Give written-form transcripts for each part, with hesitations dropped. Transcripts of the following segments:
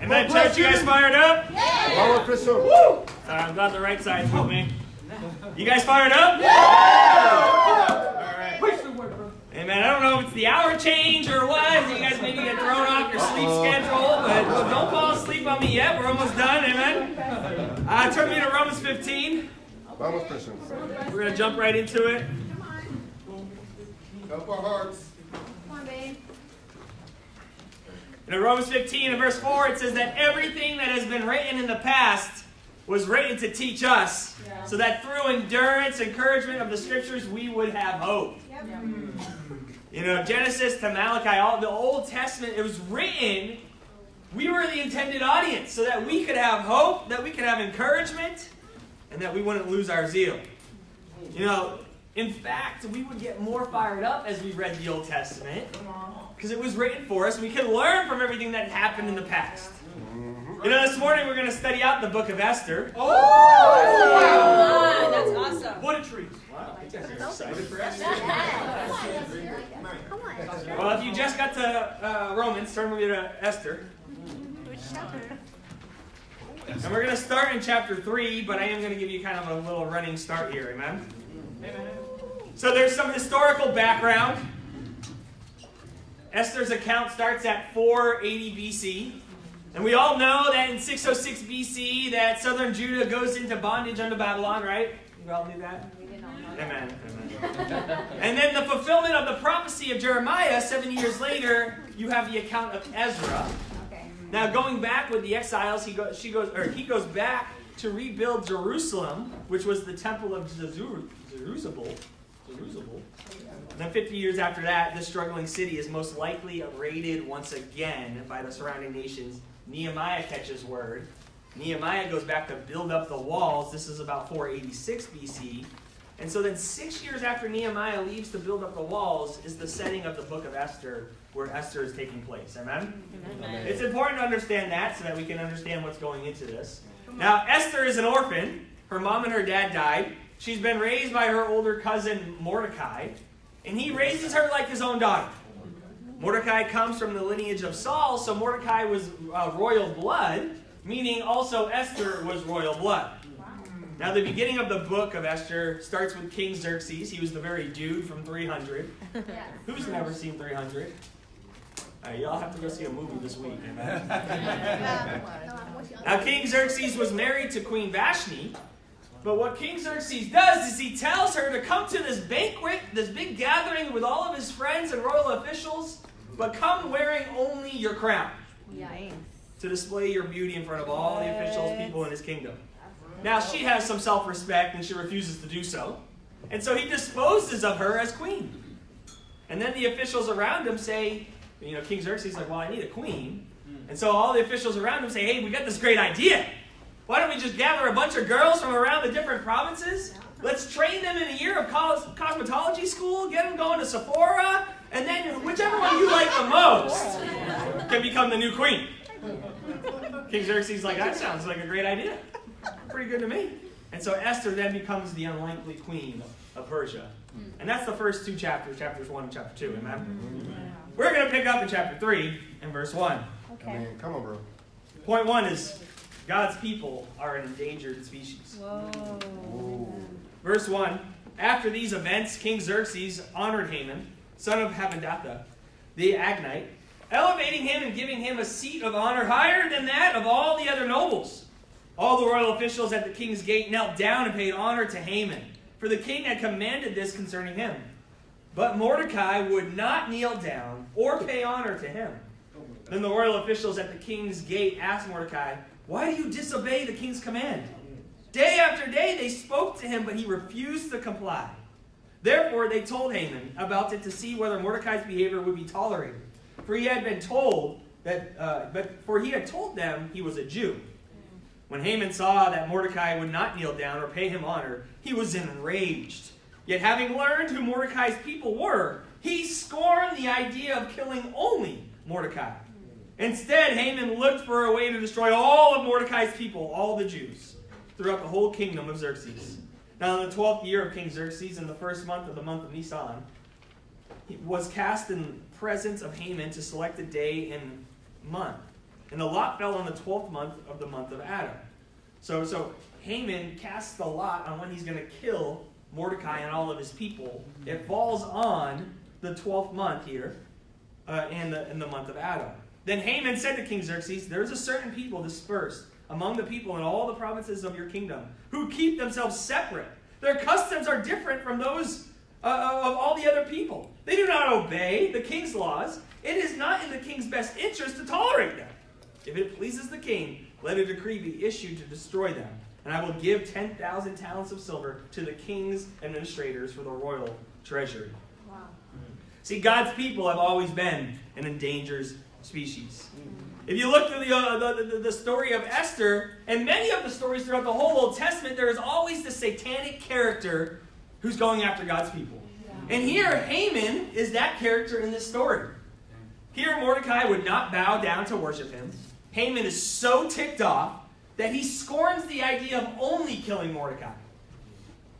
Amen, church, you guys fired up? Yeah. Woo! Sorry, I'm glad the right side's with me. You guys fired up? Yeah! All right. Amen. I don't know if it's the hour change or what. You guys maybe get thrown off your sleep schedule, but don't fall asleep on me yet. We're almost done. Amen. Turn me to Romans 15. Vamos, Preston. We're going to jump right into it. Help our hearts. Come on, babe. In Romans 15 and verse 4, it says that everything that has been written in the past was written to teach us, so that through endurance, encouragement of the Scriptures, we would have hope. Yep. You know, Genesis to Malachi, all the Old Testament, it was written, we were the intended audience, so that we could have hope, that we could have encouragement, and that we wouldn't lose our zeal. You know, in fact, we would get more fired up as we read the Old Testament, because it was written for us. We could learn from everything that happened in the past. You know, this morning we're going to study out the book of Esther. Oh, that's awesome. What a treat. Wow, you guys are excited for Esther. Come on. Well, if you just got to Romans, turn with me to Esther. And we're going to start in chapter 3, but I am going to give you kind of a little running start here, amen? Amen. So there's some historical background. Esther's account starts at 480 BC. And we all know that in 606 BC that southern Judah goes into bondage under Babylon, right? You all knew that? Amen. Amen. And then the fulfillment of the prophecy of Jeremiah 70 years later, you have the account of Ezra. Okay. Now, going back with the exiles, he goes back to rebuild Jerusalem, which was the temple of Jerusalem. And then 50 years after that, this struggling city is most likely raided once again by the surrounding nations. Nehemiah catches word. Nehemiah goes back to build up the walls. This is about 486 BC. And so then 6 years after Nehemiah leaves to build up the walls is the setting of the book of Esther, where Esther is taking place. Amen? Amen. It's important to understand that so that we can understand what's going into this. Now, Esther is an orphan. Her mom and her dad died. She's been raised by her older cousin Mordecai, and he raises her like his own daughter. Mordecai comes from the lineage of Saul, so Mordecai was royal blood, meaning also Esther was royal blood. Now, the beginning of the book of Esther starts with King Xerxes. He was the very dude from 300. Who's never seen 300? Y'all have to go see a movie this week, amen? Now, King Xerxes was married to Queen Vashti, but what King Xerxes does is he tells her to come to this banquet, this big gathering with all of his friends and royal officials, but come wearing only your crown. Yikes. To display your beauty in front of all the officials, people in his kingdom. Now, she has some self-respect, and she refuses to do so. And so he disposes of her as queen. And then the officials around him say, you know, King Xerxes is like, well, I need a queen. And so all the officials around him say, hey, we got this great idea. Why don't we just gather a bunch of girls from around the different provinces? Let's train them in a year of cosmetology school, get them going to Sephora, and then whichever one you like the most can become the new queen. King Xerxes is like, that sounds like a great idea. Pretty good to me. And so Esther then becomes the unlikely queen of Persia. And that's the first two chapters, chapters 1 and chapter 2. Amen? We're going to pick up in chapter 3 and verse 1. Okay. Come on, bro. Point 1 is God's people are an endangered species. Whoa. Verse 1, after these events, King Xerxes honored Haman, son of Hammedatha, the Agagite, elevating him and giving him a seat of honor higher than that of all the other nobles. All the royal officials at the king's gate knelt down and paid honor to Haman, for the king had commanded this concerning him. But Mordecai would not kneel down or pay honor to him. Then the royal officials at the king's gate asked Mordecai, why do you disobey the king's command? Day after day they spoke to him, but he refused to comply. Therefore they told Haman about it to see whether Mordecai's behavior would be tolerated. For he had been told that, he had told them he was a Jew. When Haman saw that Mordecai would not kneel down or pay him honor, he was enraged. Yet having learned who Mordecai's people were, he scorned the idea of killing only Mordecai. Instead, Haman looked for a way to destroy all of Mordecai's people, all the Jews, throughout the whole kingdom of Xerxes. Now, in the 12th year of King Xerxes, in the first month of the month of Nisan, he was cast in presence of Haman to select a day and month. And the lot fell on the 12th month of the month of Adam. So Haman casts the lot on when he's going to kill Mordecai and all of his people. It falls on the 12th month here in the month of Adam. Then Haman said to King Xerxes, "There is a certain people dispersed among the people in all the provinces of your kingdom who keep themselves separate. Their customs are different from those of all the other people. They do not obey the king's laws. It is not in the king's best interest to tolerate them. If it pleases the king, let a decree be issued to destroy them. And I will give 10,000 talents of silver to the king's administrators for the royal treasury." Wow. See, God's people have always been an endangered species. If you look through the story of Esther, and many of the stories throughout the whole Old Testament, there is always the satanic character who's going after God's people. And here, Haman is that character in this story. Here, Mordecai would not bow down to worship him. Haman is so ticked off that he scorns the idea of only killing Mordecai.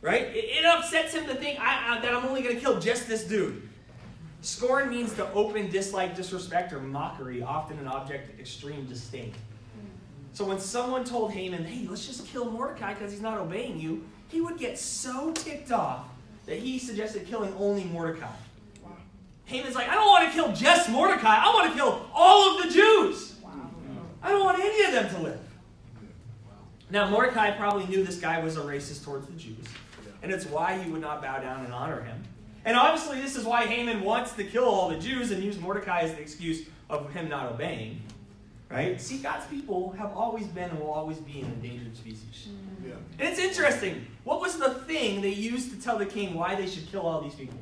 Right? It upsets him to think that I'm only going to kill just this dude. Scorn means to open dislike, disrespect, or mockery, often an object of extreme disdain. So when someone told Haman, "Hey, let's just kill Mordecai because he's not obeying you," he would get so ticked off that he suggested killing only Mordecai. Wow. Haman's like, "I don't want to kill just Mordecai. I want to kill all of the Jews. Wow. I don't want any of them to live." Now, Mordecai probably knew this guy was a racist towards the Jews, and it's why he would not bow down and honor him. And obviously, this is why Haman wants to kill all the Jews and use Mordecai as the excuse of him not obeying. Right? See, God's people have always been and will always be an endangered species. Yeah. And it's interesting. What was the thing they used to tell the king why they should kill all these people?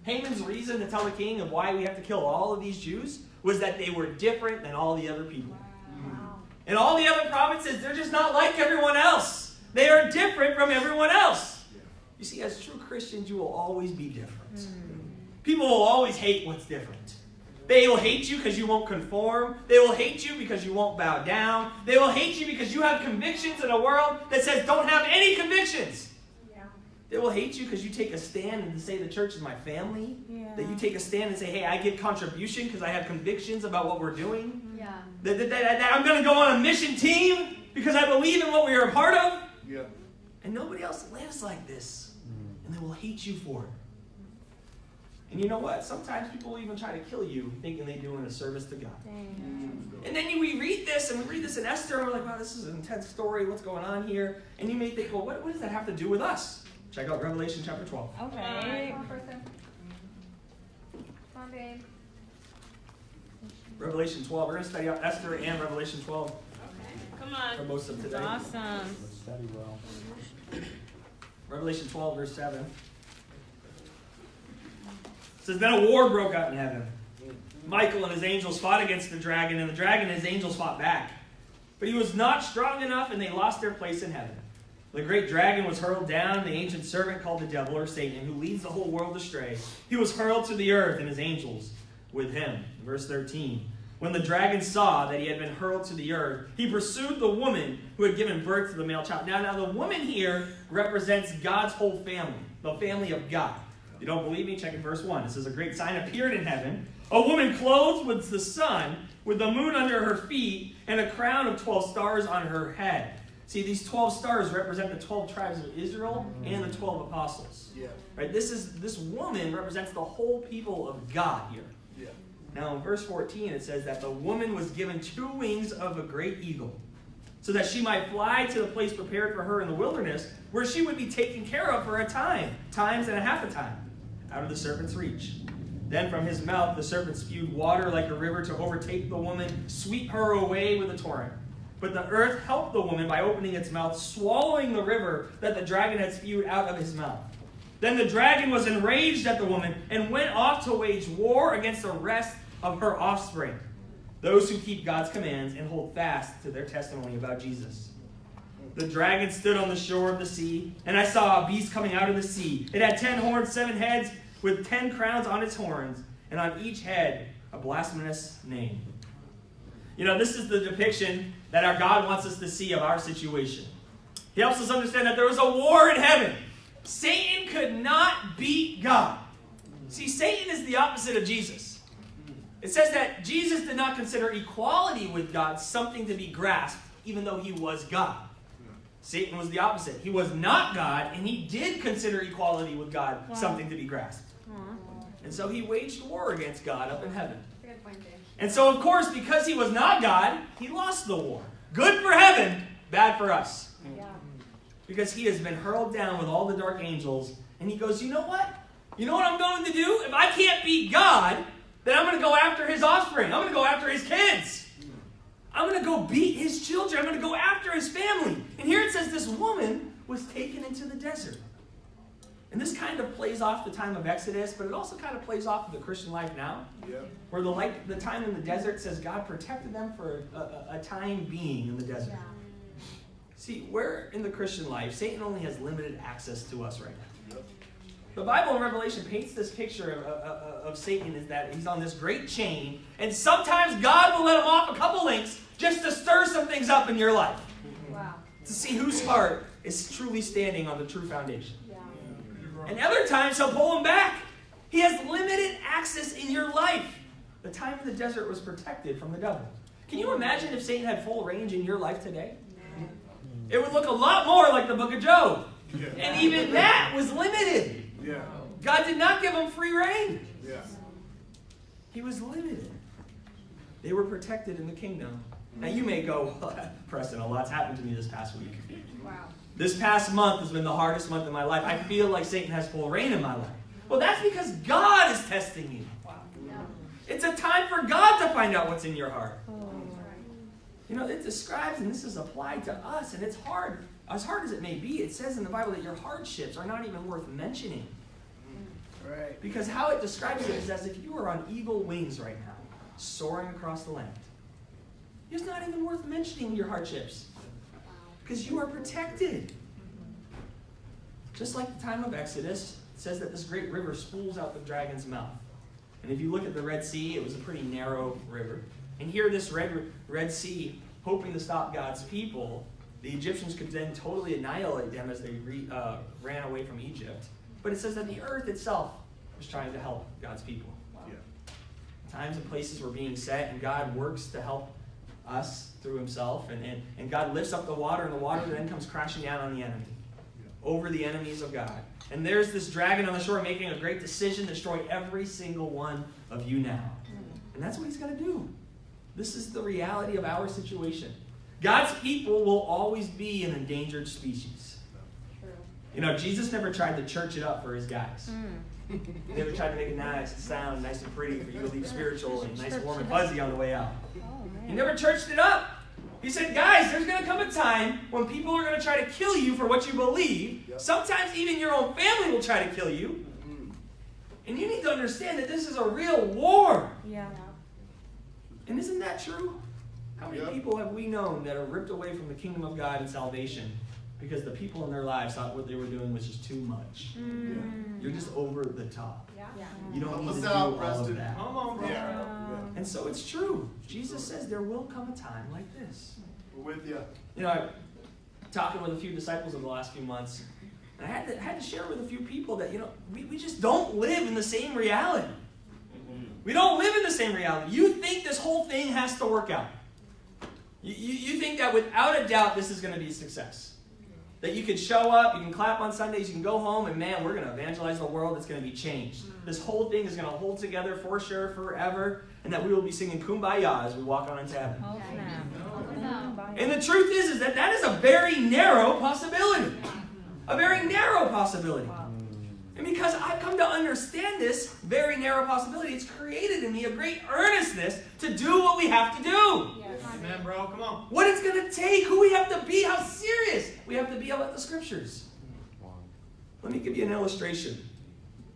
Haman's reason to tell the king of why we have to kill all of these Jews was that they were different than all the other people. Wow. In all the other provinces, they're just not like everyone else. They are different from everyone else. You see, as true Christians, you will always be different. People will always hate what's different. They will hate you because you won't conform. They will hate you because you won't bow down. They will hate you because you have convictions in a world that says don't have any convictions. Yeah. They will hate you because you take a stand and say the church is my family. Yeah. That you take a stand and say, "Hey, I give contribution because I have convictions about what we're doing." Yeah. That I'm going to go on a mission team because I believe in what we are a part of. Yeah. And nobody else lives like this. And they will hate you for it. And you know what? Sometimes people will even try to kill you thinking they're doing a service to God. Dang. And then we read this, and we read this in Esther, and we're like, wow, this is an intense story. What's going on here? And you may think, well, what does that have to do with us? Check out Revelation chapter 12. Okay. Come on, Preston. Come on, babe. Revelation 12. We're going to study out Esther and Revelation 12 Come on. for most of today. Awesome. Study well. Revelation 12, verse 7. It says, "Then a war broke out in heaven. Michael and his angels fought against the dragon, and the dragon and his angels fought back. But he was not strong enough, and they lost their place in heaven. The great dragon was hurled down, the ancient serpent called the devil, or Satan, who leads the whole world astray. He was hurled to the earth, and his angels with him." Verse 13. "When the dragon saw that he had been hurled to the earth, he pursued the woman who had given birth to the male child." Now the woman here represents God's whole family, the family of God. If you don't believe me, check in verse 1. It says, "A great sign appeared in heaven, a woman clothed with the sun, with the moon under her feet, and a crown of 12 stars on her head." See, these 12 stars represent the 12 tribes of Israel and the 12 apostles. Yeah. Right? This woman represents the whole people of God here. Yeah. Now, in verse 14, it says that the woman was given 2 wings of a great eagle, so that she might fly to the place prepared for her in the wilderness, where she would be taken care of for a time, times and a half a time, out of the serpent's reach. Then from his mouth the serpent spewed water like a river to overtake the woman, sweep her away with a torrent. But the earth helped the woman by opening its mouth, swallowing the river that the dragon had spewed out of his mouth. Then the dragon was enraged at the woman and went off to wage war against the rest of her offspring, those who keep God's commands and hold fast to their testimony about Jesus. The dragon stood on the shore of the sea, and I saw a beast coming out of the sea. It had 10 horns, 7 heads, with 10 crowns on its horns, and on each head a blasphemous name. You know, this is the depiction that our God wants us to see of our situation. He helps us understand that there was a war in heaven. Satan could not beat God. See, Satan is the opposite of Jesus. It says that Jesus did not consider equality with God something to be grasped, even though he was God. Satan was the opposite. He was not God, and he did consider equality with God something to be grasped. And so he waged war against God up in heaven. Good point, Dave. And so, of course, because he was not God, he lost the war. Good for heaven, bad for us. Yeah. Because he has been hurled down with all the dark angels, and he goes, you know what? You know what I'm going to do? If I can't beat God, then I'm going to go after his offspring. I'm going to go after his kids. I'm going to go beat his children. I'm going to go after his family. And here it says this woman was taken into the desert. And this kind of plays off the time of Exodus, but it also kind of plays off of the Christian life now. Yeah. Where the time in the desert says God protected them for a time being in the desert. Yeah. See, we're in the Christian life, Satan only has limited access to us right now. Yep. The Bible in Revelation paints this picture of Satan is that he's on this great chain, and sometimes God will let him off a couple links just to stir some things up in your life. Wow. To see whose heart is truly standing on the true foundation. Yeah. And other times he'll pull him back. He has limited access in your life. The time in the desert was protected from the devil. Can you imagine if Satan had full range in your life today? It would look a lot more like the book of Job. Yeah. And even that was limited. Yeah. God did not give him free reign. Yeah. He was limited. They were protected in the kingdom. Now you may go, well, Preston, a lot's happened to me this past week. Wow. This past month has been the hardest month of my life. I feel like Satan has full reign in my life. Well, that's because God is testing you. Yeah. It's a time for God to find out what's in your heart. That's right. You know, it describes, and this is applied to us, and it's hard. As hard as it may be, it says in the Bible that your hardships are not even worth mentioning. Right. Because how it describes it is as if you were on eagle wings right now, soaring across the land. It's not even worth mentioning your hardships. Because you are protected. Just like the time of Exodus, it says that this great river spools out the dragon's mouth. And if you look at the Red Sea, it was a pretty narrow river. And here this Red Sea, hoping to stop God's people, the Egyptians could then totally annihilate them as they ran away from Egypt. But it says that the earth itself was trying to help God's people. Yeah. Times and places were being set, and God works to help us through himself. And God lifts up the water, and the water then comes crashing down on the enemy. Over the enemies of God. And there's this dragon on the shore making a great decision to destroy every single one of you now. And that's what he's going to do. This is the reality of our situation. God's people will always be an endangered species. True. You know, Jesus never tried to church it up for his guys. He never tried to make it nice and sound nice and pretty for you to leave spiritual and nice, warm, and fuzzy on the way out. He never churched it up. He said, guys, there's going to come a time when people are going to try to kill you for what you believe. Yep. Sometimes even your own family will try to kill you. And you need to understand that this is a real war. Yeah. And isn't that true? How many Yep. people have we known that are ripped away from the kingdom of God and salvation because the people in their lives thought what they were doing was just too much? You're just over the top. Yeah. Yeah. You don't Help need us to do out, all of Preston. that. Come on, bro. Yeah. And so it's true. Jesus says there will come a time like this. We're with you. You know, I'm talking with a few disciples over the last few months, and I had to share with a few people that, you know, we just don't live in the same reality. We don't live in the same reality. You think this whole thing has to work out. You think that without a doubt this is going to be a success. That you can show up, you can clap on Sundays, you can go home, and man, we're going to evangelize the world. It's going to be changed. This whole thing is going to hold together for sure, forever, and that we will be singing Kumbaya as we walk on into heaven. Oh, snap. And the truth is that that is a very narrow possibility. A very narrow possibility. And because I've come to understand this very narrow possibility, it's created in me a great earnestness to do what we have to do. Yes. Amen, bro. Come on. What it's going to take, who we have to be, how serious we have to be about the scriptures. Let me give you an illustration.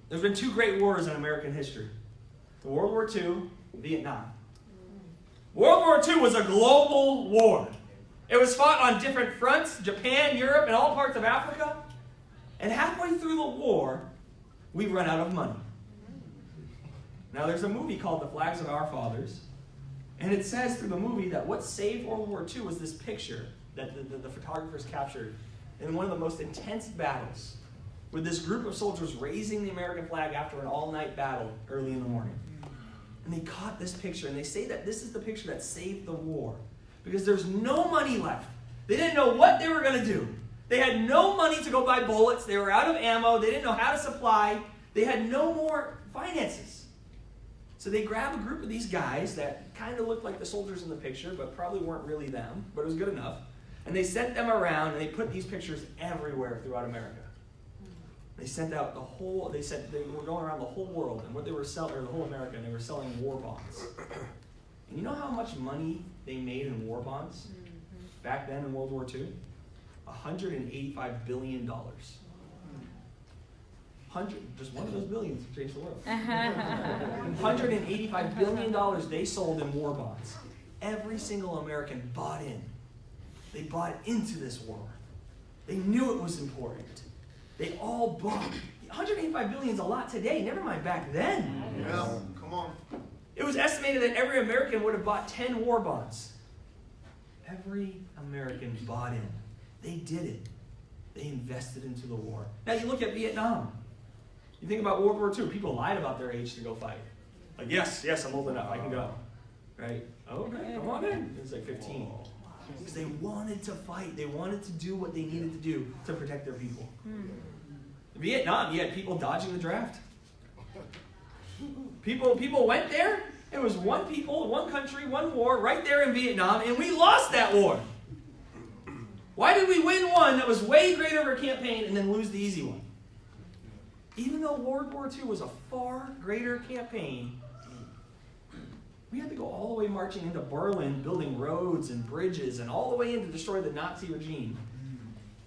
There's been two great wars in American history. The World War II, Vietnam. World War II was a global war. It was fought on different fronts, Japan, Europe, and all parts of Africa. And halfway through the war, we run out of money. Now there's a movie called The Flags of Our Fathers. And it says through the movie that what saved World War II was this picture that the photographers captured in one of the most intense battles, with this group of soldiers raising the American flag after an all-night battle early in the morning. And they caught this picture, and they say that this is the picture that saved the war. Because there's no money left. They didn't know what they were going to do. They had no money to go buy bullets. They were out of ammo. They didn't know how to supply. They had no more finances. So they grabbed a group of these guys that kind of looked like the soldiers in the picture, but probably weren't really them, but it was good enough. And they sent them around, and they put these pictures everywhere throughout America. They sent out they were going around the whole world, and what they were selling, or the whole America, and they were selling war bonds. And you know how much money they made in war bonds back then in World War II? $185 billion. Just one of those billions changed the world. $185 billion they sold in war bonds. Every single American bought in. They bought into this war. They knew it was important. They all bought. 185 billion is a lot today, never mind back then. Yeah, come on. It was estimated that every American would have bought 10 war bonds. Every American bought in. They did it. They invested into the war. Now you look at Vietnam. You think about World War II. People lied about their age to go fight. Like, yes, I'm old enough. I can go. Right? Okay, come on in. It's like 15. Because they wanted to fight. They wanted to do what they needed to do to protect their people. In Vietnam, you had people dodging the draft. People went there. It was one people, one country, one war right there in Vietnam, and we lost that war. Why did we win one that was way greater of a campaign and then lose the easy one? Even though World War II was a far greater campaign, we had to go all the way marching into Berlin, building roads and bridges, and all the way in to destroy the Nazi regime.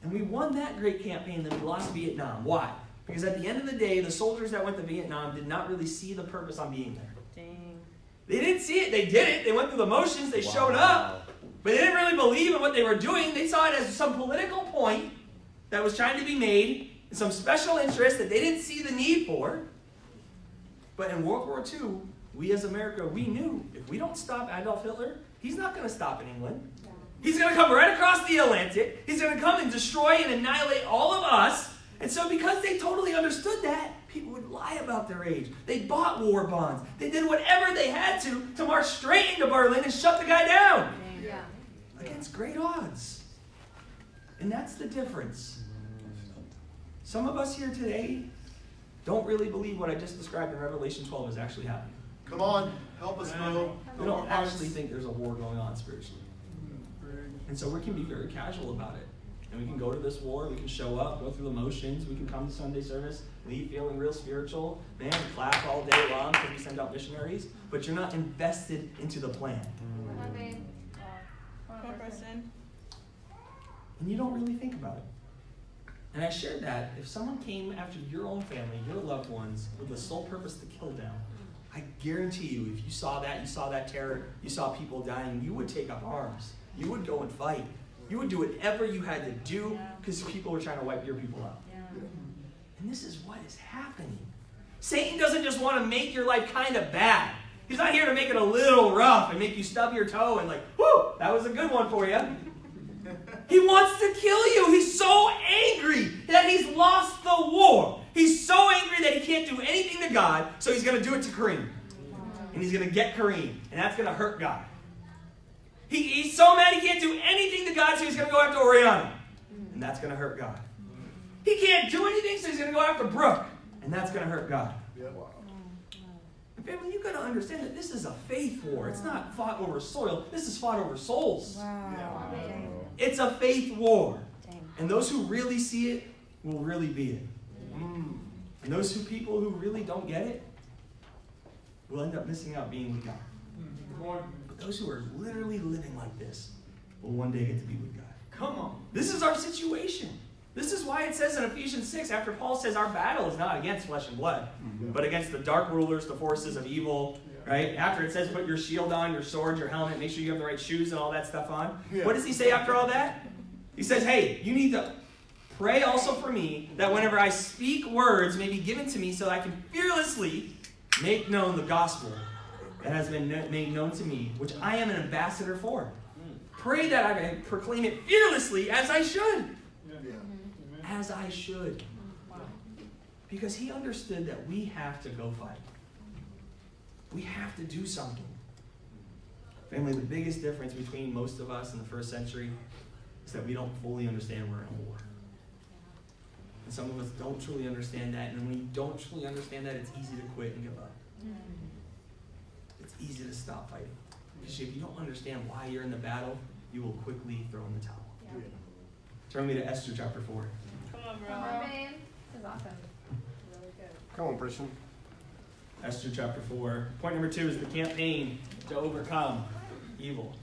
And we won that great campaign, then we lost Vietnam. Why? Because at the end of the day, the soldiers that went to Vietnam did not really see the purpose on being there. Dang. They didn't see it. They did it. They went through the motions. They showed up. But they didn't really believe in what they were doing. They saw it as some political point that was trying to be made, some special interest that they didn't see the need for. But in World War II, we as America, we knew if we don't stop Adolf Hitler, he's not going to stop in England. He's going to come right across the Atlantic. He's going to come and destroy and annihilate all of us. And so because they totally understood that, people would lie about their age. They bought war bonds. They did whatever they had to march straight into Berlin and shut the guy down. Yeah. Against great odds. And that's the difference. Some of us here today don't really believe what I just described in Revelation 12 is actually happening. Come on, help us know. We don't actually think there's a war going on spiritually. And so we can be very casual about it. And we can go to this war, we can show up, go through the motions, we can come to Sunday service, leave feeling real spiritual, man, clap all day long because we send out missionaries, but you're not invested into the plan. Come on, Preston. And you don't really think about it. And I shared that if someone came after your own family, your loved ones, with the sole purpose to kill them, I guarantee you, if you saw that terror, you saw people dying, you would take up arms. You would go and fight. You would do whatever you had to do because people were trying to wipe your people out. And this is what is happening. Satan doesn't just want to make your life kind of bad. He's not here to make it a little rough and make you stub your toe and like, whoo, that was a good one for you. He wants to kill you. He's so angry that he's lost the war. He's so angry that he can't do anything to God, so he's going to do it to Kareem. And he's going to get Kareem, and that's going to hurt God. He's so mad he can't do anything to God, so he's going to go after Oriana. And that's going to hurt God. He can't do anything, so he's going to go after Brooke. And that's going to hurt God. And family, you've got to understand that this is a faith war. It's not fought over soil. This is fought over souls. Wow. It's a faith war. And those who really see it will really be it. And those people who really don't get it will end up missing out being with God. But those who are literally living like this will one day get to be with God. Come on. This is our situation. This is why it says in Ephesians 6, after Paul says our battle is not against flesh and blood, but against the dark rulers, the forces of evil, right? After it says put your shield on, your sword, your helmet, make sure you have the right shoes and all that stuff on. What does he say after all that? He says, hey, you need to pray also for me that whenever I speak, words may be given to me so that I can fearlessly make known the gospel that has been made known to me, which I am an ambassador for. Pray that I may proclaim it fearlessly as I should. As I should. Because he understood that we have to go fight. We have to do something. Family, the biggest difference between most of us in the first century is that we don't fully understand we're in a war. And some of us don't truly understand that, and when you don't truly understand that, it's easy to quit and give up. It's easy to stop fighting. Because if you don't understand why you're in the battle, you will quickly throw in the towel. Yeah. Turn me to Esther chapter 4. Come on, Come on, bro. babe. This is awesome. Really good. Come on, Preston. Esther chapter 4. Point number 2 is the campaign to overcome evil.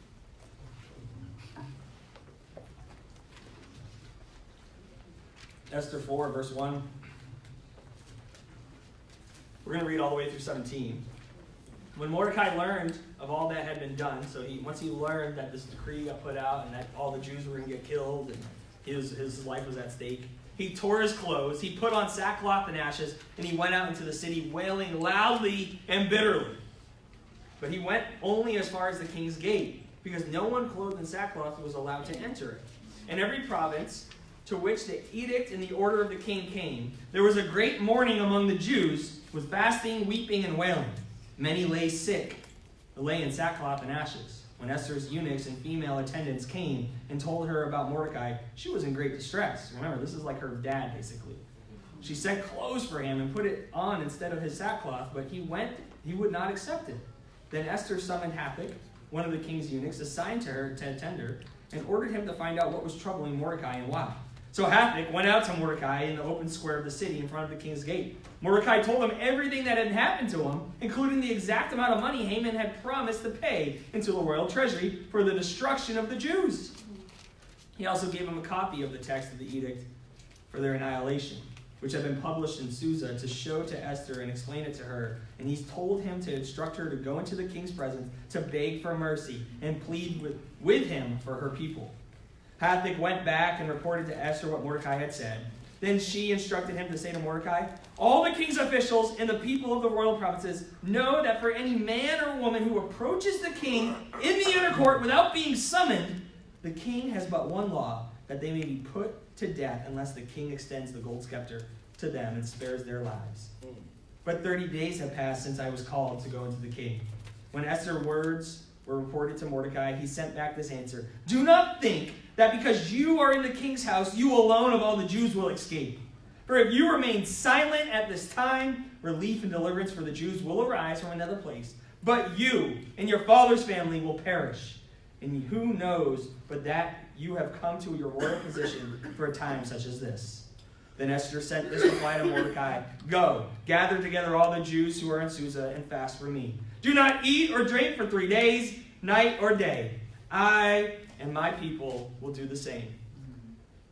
Esther 4, verse 1. We're going to read all the way through 17. When Mordecai learned of all that had been done, so once he learned that this decree got put out and that all the Jews were going to get killed and his life was at stake, he tore his clothes, he put on sackcloth and ashes, and he went out into the city wailing loudly and bitterly. But he went only as far as the king's gate, because no one clothed in sackcloth was allowed to enter it. In every province to which the edict and the order of the king came, there was a great mourning among the Jews, with fasting, weeping, and wailing. Many lay sick, lay in sackcloth and ashes. When Esther's eunuchs and female attendants came and told her about Mordecai, she was in great distress. Remember, this is like her dad, basically. She sent clothes for him and put it on instead of his sackcloth, but he would not accept it. Then Esther summoned Hathach, one of the king's eunuchs, assigned to her to attend her, and ordered him to find out what was troubling Mordecai and why. So Hathach went out to Mordecai in the open square of the city in front of the king's gate. Mordecai told him everything that had happened to him, including the exact amount of money Haman had promised to pay into the royal treasury for the destruction of the Jews. He also gave him a copy of the text of the edict for their annihilation, which had been published in Susa, to show to Esther and explain it to her. And he told him to instruct her to go into the king's presence to beg for mercy and plead with him for her people. Hathach went back and reported to Esther what Mordecai had said. Then she instructed him to say to Mordecai, all the king's officials and the people of the royal provinces know that for any man or woman who approaches the king in the inner court without being summoned, the king has but one law, that they may be put to death unless the king extends the gold scepter to them and spares their lives. But 30 days have passed since I was called to go into the king. When Esther's words were reported to Mordecai, he sent back this answer: do not think that because you are in the king's house, you alone of all the Jews will escape. For if you remain silent at this time, relief and deliverance for the Jews will arise from another place. But you and your father's family will perish. And who knows but that you have come to your royal position for a time such as this. Then Esther sent this reply to Mordecai: go, gather together all the Jews who are in Susa and fast for me. Do not eat or drink for 3 days, night or day. I and my people will do the same.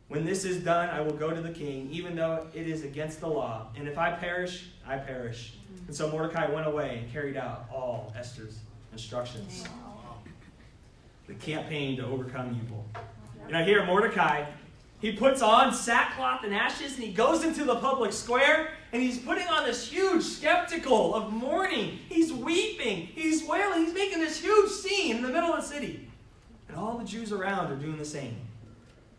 When this is done, I will go to the king, even though it is against the law. And if I perish, I perish. And so Mordecai went away and carried out all Esther's instructions. The campaign to overcome evil. And I hear Mordecai, he puts on sackcloth and ashes, and he goes into the public square, and he's putting on this huge spectacle of mourning. He's weeping, he's wailing, he's making this huge scene in the middle of the city. And all the Jews around are doing the same.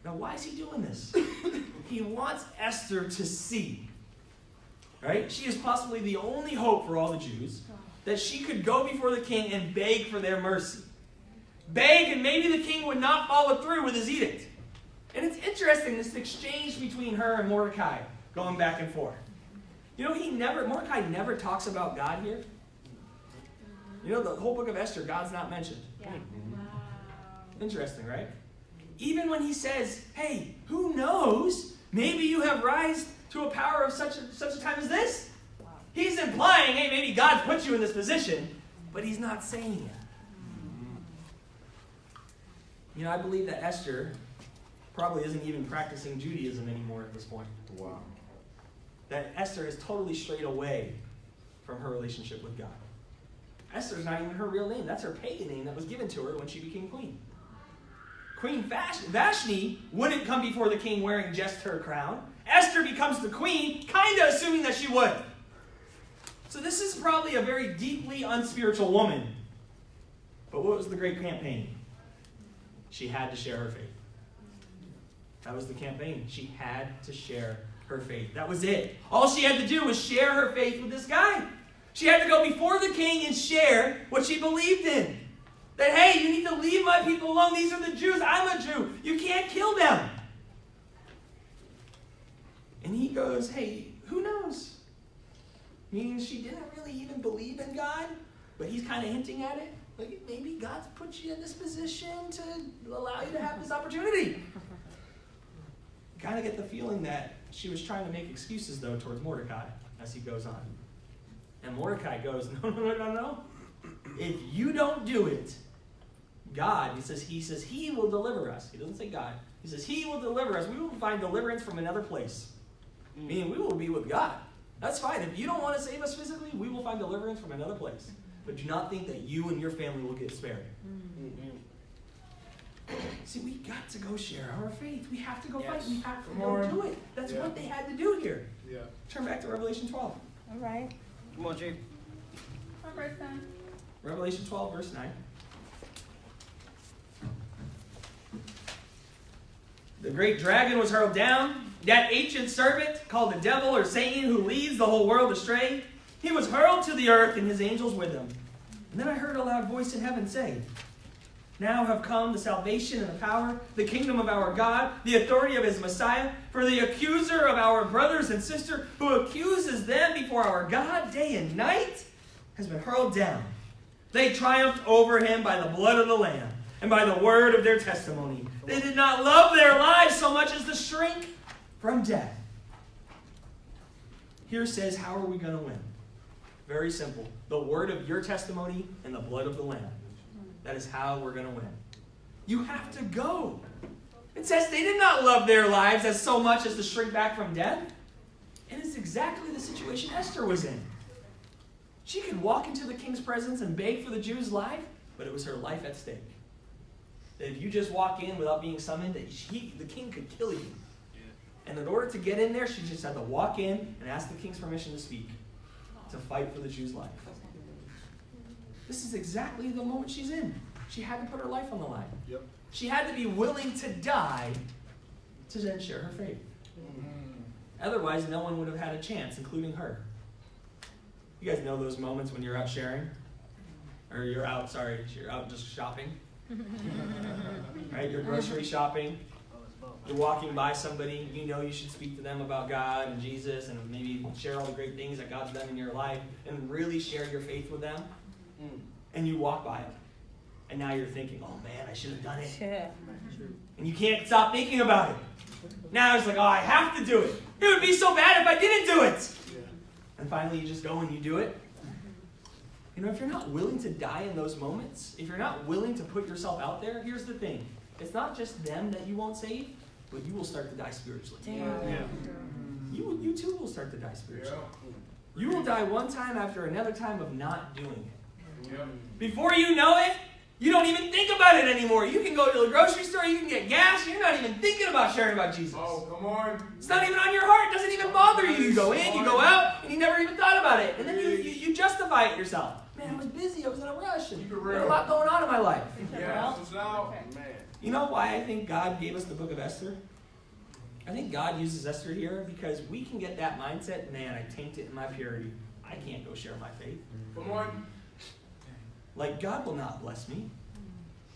Now, why is he doing this? He wants Esther to see. Right? She is possibly the only hope for all the Jews, that she could go before the king and beg for their mercy. Beg, and maybe the king would not follow through with his edict. And it's interesting, this exchange between her and Mordecai, going back and forth. You know, Mordecai never talks about God here. You know, the whole book of Esther, God's not mentioned. Yeah. Interesting, right? Even when he says, hey, who knows? Maybe you have rise to a power of such a time as this. Wow. He's implying, hey, maybe God put you in this position, but he's not saying it. You know, I believe that Esther probably isn't even practicing Judaism anymore at this point. Wow. That Esther is totally strayed away from her relationship with God. Esther's not even her real name. That's her pagan name that was given to her when she became queen. Queen Vashti wouldn't come before the king wearing just her crown. Esther becomes the queen, kind of assuming that she would. So this is probably a very deeply unspiritual woman. But what was the great campaign? She had to share her faith. That was the campaign. She had to share her faith. That was it. All she had to do was share her faith with this guy. She had to go before the king and share what she believed in. That, hey, you need to leave my people alone. These are the Jews. I'm a Jew. You can't kill them. And he goes, hey, who knows? Meaning she didn't really even believe in God, but he's kind of hinting at it. Like, maybe God's put you in this position to allow you to have this opportunity. Kind of get the feeling that she was trying to make excuses, though, towards Mordecai as he goes on. And Mordecai goes, no. If you don't do it, God, he says he will deliver us. He doesn't say God. He says he will deliver us. We will find deliverance from another place. Meaning we will be with God. That's fine. If you don't want to save us physically, we will find deliverance from another place. But do not think that you and your family will get spared. See, we got to go share our faith. We have to go fight. We have to go do it. That's what they had to do here. Yeah. Turn back to Revelation 12. All right. Come on, Chief. Come on, Preston. Revelation 12, verse 9. The great dragon was hurled down, that ancient serpent called the devil or Satan who leads the whole world astray. He was hurled to the earth and his angels with him. And then I heard a loud voice in heaven say, now have come the salvation and the power, the kingdom of our God, the authority of his Messiah. For the accuser of our brothers and sisters, who accuses them before our God day and night, has been hurled down. They triumphed over him by the blood of the Lamb and by the word of their testimony. They did not love their lives so much as to shrink from death. Here says, how are we going to win? Very simple. The word of your testimony and the blood of the Lamb. That is how we're going to win. You have to go. It says they did not love their lives as so much as to shrink back from death. And it's exactly the situation Esther was in. She could walk into the king's presence and beg for the Jews' life, but it was her life at stake. That if you just walk in without being summoned, the king could kill you. And in order to get in there, she just had to walk in and ask the king's permission to speak, to fight for the Jews' life. This is exactly the moment she's in. She had to put her life on the line. Yep. She had to be willing to die to then share her faith. Otherwise, no one would have had a chance, including her. You guys know those moments when you're out sharing? Or you're out just shopping? Right? You're grocery shopping. You're walking by somebody, you know you should speak to them about God and Jesus and maybe share all the great things that God's done in your life and really share your faith with them. And you walk by them. And now you're thinking, oh man, I should have done it. Yeah. And you can't stop thinking about it. Now it's like, oh, I have to do it. It would be so bad if I didn't do it. And finally you just go and you do it. You know, if you're not willing to die in those moments, if you're not willing to put yourself out there, here's the thing. It's not just them that you won't save, but you will start to die spiritually. You too will start to die spiritually. You will die one time after another time of not doing it. Before you know it, you don't even think about it anymore. You can go to the grocery store, you can get gas, and you're not even thinking about sharing about Jesus. Oh, come on. It's not even on your heart. It doesn't even bother you. You go in, you go out, and you never even thought about it. And then you justify it yourself. Man, I was busy. I was in a rush. And there was a lot going on in my life. Yeah, it's out. Man. You know why I think God gave us the book of Esther? I think God uses Esther here because we can get that mindset, man, I tanked it in my purity. I can't go share my faith. Come on. Like, God will not bless me.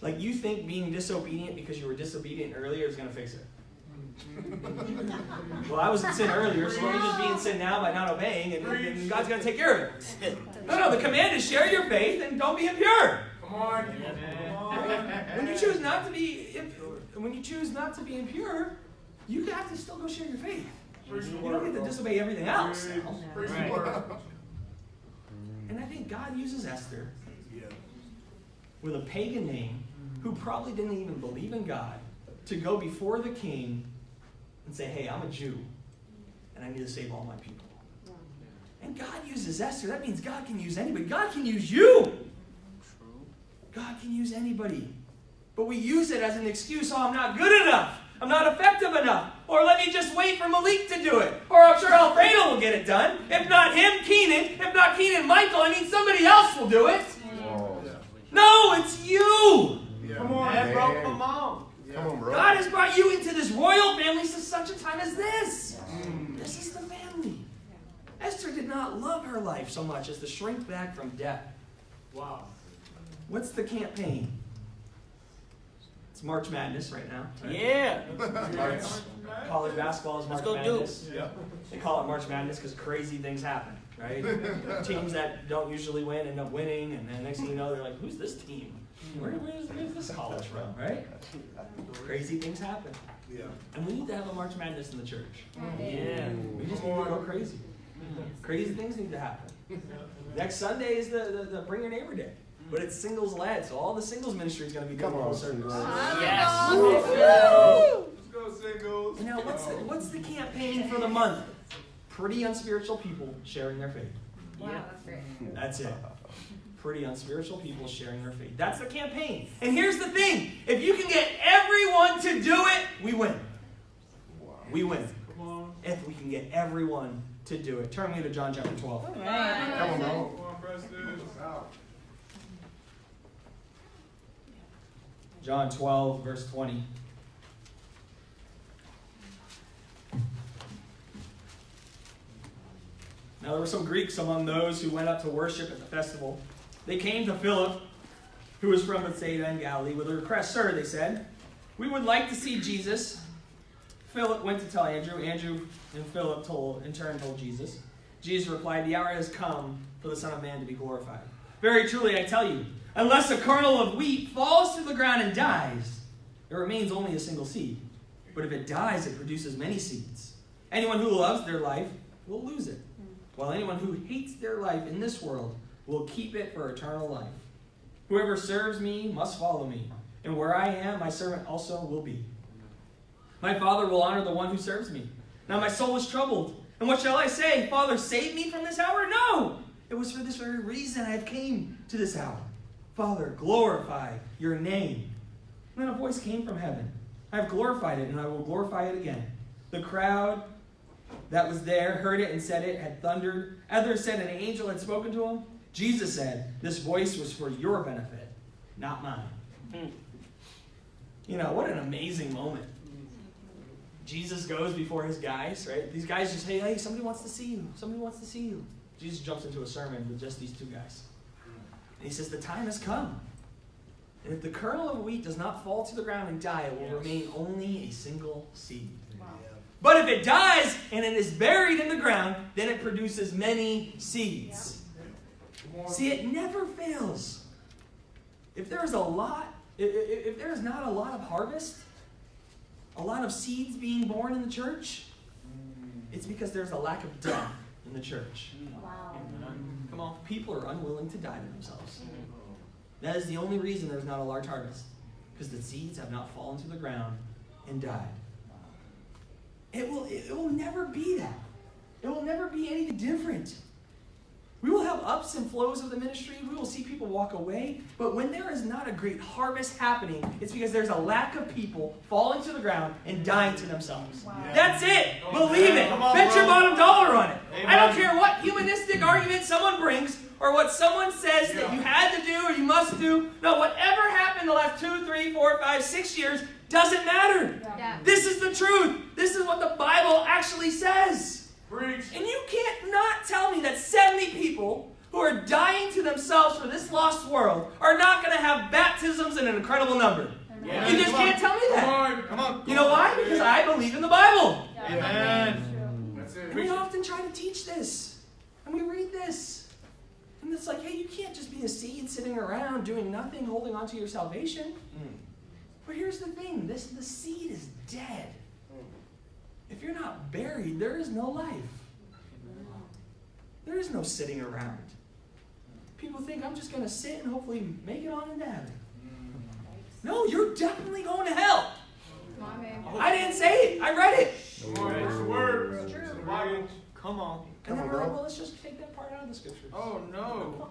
Like, you think being disobedient because you were disobedient earlier is going to fix it. Well, I was in sin earlier, so let me just be in sin now by not obeying, and God's going to take care of it. No, the command is share your faith and don't be impure. Come on. When you choose not to be impure, you have to still go share your faith. You don't get to disobey everything else. And I think God uses Esther with a pagan name who probably didn't even believe in God to go before the king and say, hey, I'm a Jew and I need to save all my people. And God uses Esther. That means God can use anybody. God can use you. God can use anybody. But we use it as an excuse. Oh, I'm not good enough. I'm not effective enough. Or let me just wait for Malik to do it. Or I'm sure Alfredo will get it done. If not him, Keenan. If not Keenan, Michael. I mean, somebody else will do it. No, it's you. Come on, bro. Come on. Come on, bro. God has brought you into this royal family for such a time as this. This is the family. Esther did not not love her life so much as to shrink back from death. Wow. What's the campaign? It's March Madness right now. Right? Yeah. College basketball is March Let's go Madness. Yeah. They call it March Madness because crazy things happen, right? Teams that don't usually win end up winning, and then next thing you know, they're like, who's this team? Where's this college from, right? Crazy things happen. Yeah. And we need to have a March Madness in the church. Yeah. We just need to go crazy. Crazy things need to happen. Next Sunday is the Bring Your Neighbor Day. But it's singles led, so all the singles ministry is going to be doing a whole service. Yes. Let's go, singles. And now, what's the campaign for the month? Pretty unspiritual people sharing their faith. Wow, that's great. That's it. Pretty unspiritual people sharing their faith. That's the campaign. And here's the thing. If you can get everyone to do it, we win. We win. Come on. If we can get everyone to do it. Turn me to John chapter 12. All right. Come on, Preston. John 12, verse 20. Now there were some Greeks among those who went up to worship at the festival. They came to Philip, who was from Bethsaida in Galilee, with a request. Sir, they said, we would like to see Jesus. Philip went to tell Andrew. Andrew and Philip in turn told Jesus. Jesus replied, the hour has come for the Son of Man to be glorified. Very truly, I tell you, unless a kernel of wheat falls to the ground and dies, there remains only a single seed. But if it dies, it produces many seeds. Anyone who loves their life will lose it, while anyone who hates their life in this world will keep it for eternal life. Whoever serves me must follow me, and where I am, my servant also will be. My Father will honor the one who serves me. Now my soul is troubled, and what shall I say? Father, save me from this hour? No! It was for this very reason I have came to this hour. Father, glorify your name. And then a voice came from heaven. I have glorified it, and I will glorify it again. The crowd that was there heard it and said it had thundered. Others said an angel had spoken to him. Jesus said, this voice was for your benefit, not mine. You know, what an amazing moment. Jesus goes before his guys, right? These guys just say, hey, somebody wants to see you. Somebody wants to see you. Jesus jumps into a sermon with just these two guys. And he says, the time has come. And if the kernel of wheat does not fall to the ground and die, it will remain only a single seed. Wow. But if it dies and it is buried in the ground, then it produces many seeds. Yeah. See, it never fails. If there's if there's not a lot of harvest, a lot of seeds being born in the church, it's because there's a lack of death in the church. Wow. Come on, people are unwilling to die to themselves. That is the only reason there's not a large harvest, because the seeds have not fallen to the ground and died. It will never be that. It will never be anything different. We will have ups and flows of the ministry. We will see people walk away. But when there is not a great harvest happening, it's because there's a lack of people falling to the ground and dying to themselves. Wow. That's it. Believe it. Bet your bottom dollar on it. Amen. I don't care what humanistic argument someone brings or what someone says that you had to do or you must do. No, whatever happened the last 2, 3, 4, 5, 6 years doesn't matter. Yeah. This is the truth. This is what the Bible actually says. Preach. And you can't not tell me that 70 people who are dying to themselves for this lost world are not going to have baptisms in an incredible number. Yeah. You just can't tell me that. Come on. You know why? Because I believe in the Bible. Amen. That's it. And we often try to teach this. And we read this. And it's like, hey, you can't just be a seed sitting around doing nothing, holding on to your salvation. But here's the thing. The seed is dead. If you're not buried, there is no life. There is no sitting around. People think I'm just going to sit and hopefully make it on into heaven. No, you're definitely going to hell. I didn't say it. I read it. It's the word. It's true. Come on. And then we're like, well, let's just take that part out of the scriptures. Oh, no.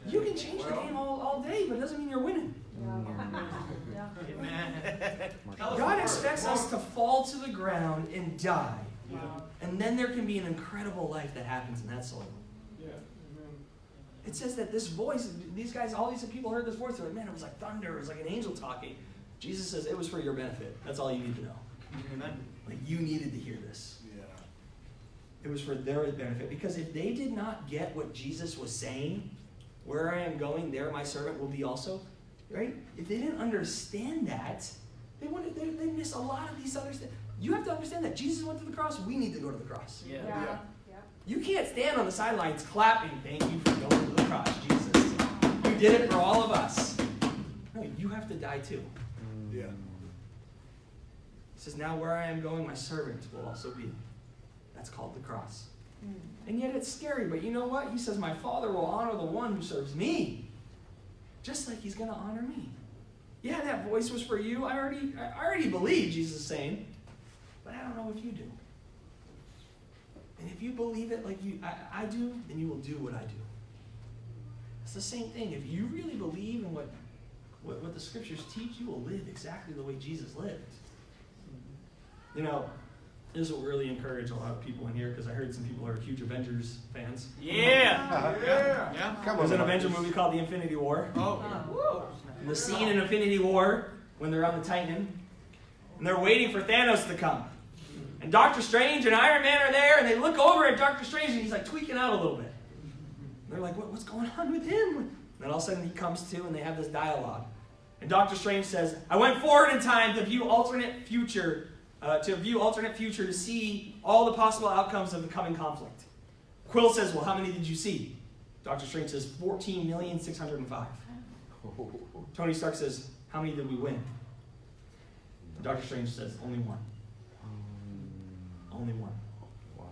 You can change the game all day, but it doesn't mean you're winning. God expects us to fall to the ground and die. And then there can be an incredible life that happens in that soil. It says that this voice, these guys, all these people heard this voice. They're like, man, it was like thunder. It was like an angel talking. Jesus says it was for your benefit. That's all you need to know. Like, you needed to hear this. It was for their benefit. Because if they did not get what Jesus was saying, where I am going, there my servant will be also, right? If they didn't understand that, they miss a lot of these other things. You have to understand that Jesus went to the cross. We need to go to the cross. Yeah. Yeah. You can't stand on the sidelines clapping, thank you for going to the cross, Jesus. You did it for all of us. No, you have to die too. Yeah. He says, now where I am going, my servant will also be. That's called the cross. And yet it's scary, but you know what? He says, my Father will honor the one who serves me, just like he's going to honor me. Yeah, that voice was for you. I already believe, Jesus is saying, but I don't know if you do. And if you believe it like I do, then you will do what I do. It's the same thing. If you really believe in what the scriptures teach, you will live exactly the way Jesus lived. You know, this will really encourage a lot of people in here, because I heard some people are huge Avengers fans. Yeah. Yeah. Come There's on. an Avenger movie called The Infinity War. Oh. And the scene in Infinity War, when they're on the Titan, and they're waiting for Thanos to come. And Doctor Strange and Iron Man are there, and they look over at Doctor Strange, and he's like tweaking out a little bit. And they're like, what's going on with him? And then all of a sudden he comes to, and they have this dialogue. And Doctor Strange says, I went forward in time to view alternate future, to see all the possible outcomes of the coming conflict. Quill says, well, how many did you see? Doctor Strange says, 14,605,000. Tony Stark says, how many did we win? Doctor Strange says, only one. Only one. Wow.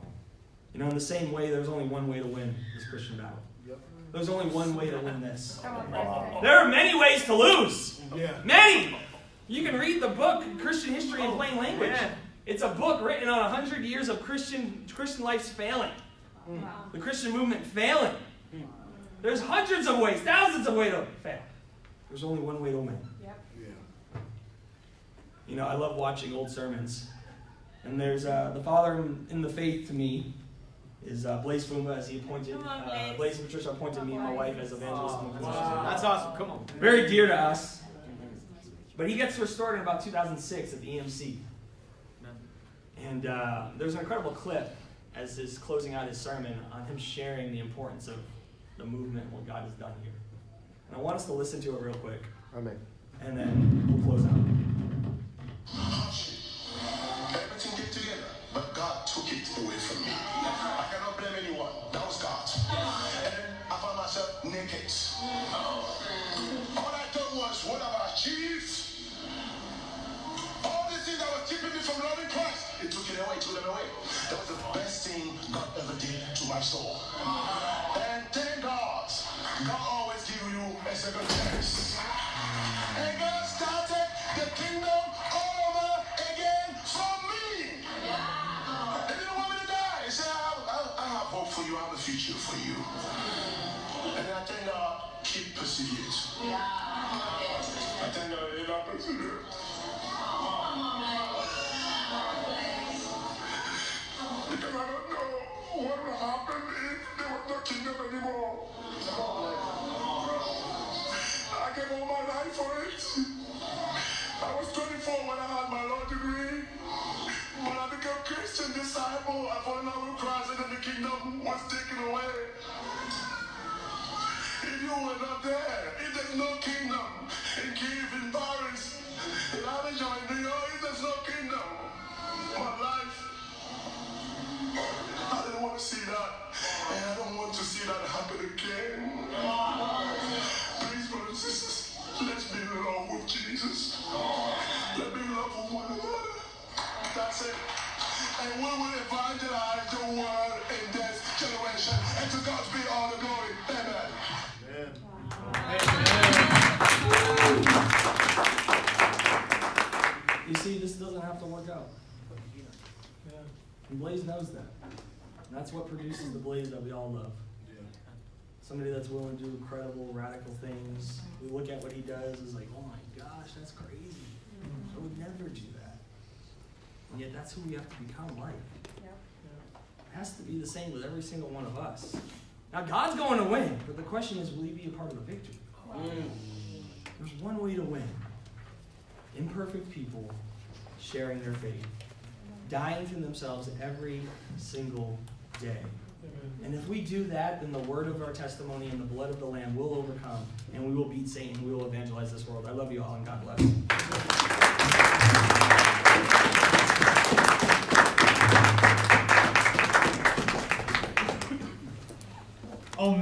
You know, in the same way, there's only one way to win this Christian battle. Yep. There's only one way to win this. Come on, Preston. There are many ways to lose. Yeah. Many! You can read the book, Christian History in Plain Language. Yeah. It's a book written on 100 years of Christian life's failing. The Christian movement failing. There's hundreds of ways, thousands of ways to fail. There's only one way to win. Yeah. You know, I love watching old sermons. And there's the father in the faith to me is Blaise Fumba, as he appointed, Come on, Blaise. Blaise and Patricia appointed me and my wife as evangelists. That's awesome. Come on. Very dear to us. But he gets restored in about 2006 at the EMC. And there's an incredible clip as he's closing out his sermon on him sharing the importance of the movement and what God has done here. And I want us to listen to it real quick. Amen. And then we'll close out. Everything came together, but God took it away from me. I cannot blame anyone. That was God. And then I found myself naked. All I thought was, what have I achieved? All these things that were keeping me from loving Christ, He took it away, took them away. That was the best thing God ever did to my soul. And thank God, God always gives you a second chance. And God started the kingdom all over again for me. They didn't want me to die. He said, I have hope for you, I have a future for you. And I thank God, keep perseverance. I thank God, you're not perseverance. Because I don't know what will happen if there was no kingdom anymore. I gave all my life for it. I was 24 when I had my law degree. When I became Christian disciple, I fell in love with Christ, and then the kingdom was taken away. If you were not there, if there's no kingdom in Kiev, in Paris, in Abidjan, in New York, if there's no kingdom, my life, I didn't want to see that, and I don't want to see that happen again. Please, brothers and sisters, let's be in love with Jesus. Let's be in love with one another. That's it. And we will evangelize the world in this generation. And to God be all the glory. Amen. You see, this doesn't have to work out. And Blaise knows that. And that's what produces the Blaise that we all love. Somebody that's willing to do incredible, radical things. We look at what he does is like, oh my gosh, that's crazy. I would never do that. And yet that's who we have to become like. It has to be the same with every single one of us. Now God's going to win, but the question is, will he be a part of the victory? There's one way to win. Imperfect people sharing their faith. Dying to themselves every single day. And if we do that, then the word of our testimony and the blood of the Lamb will overcome, and we will beat Satan. We will evangelize this world. I love you all, and God bless.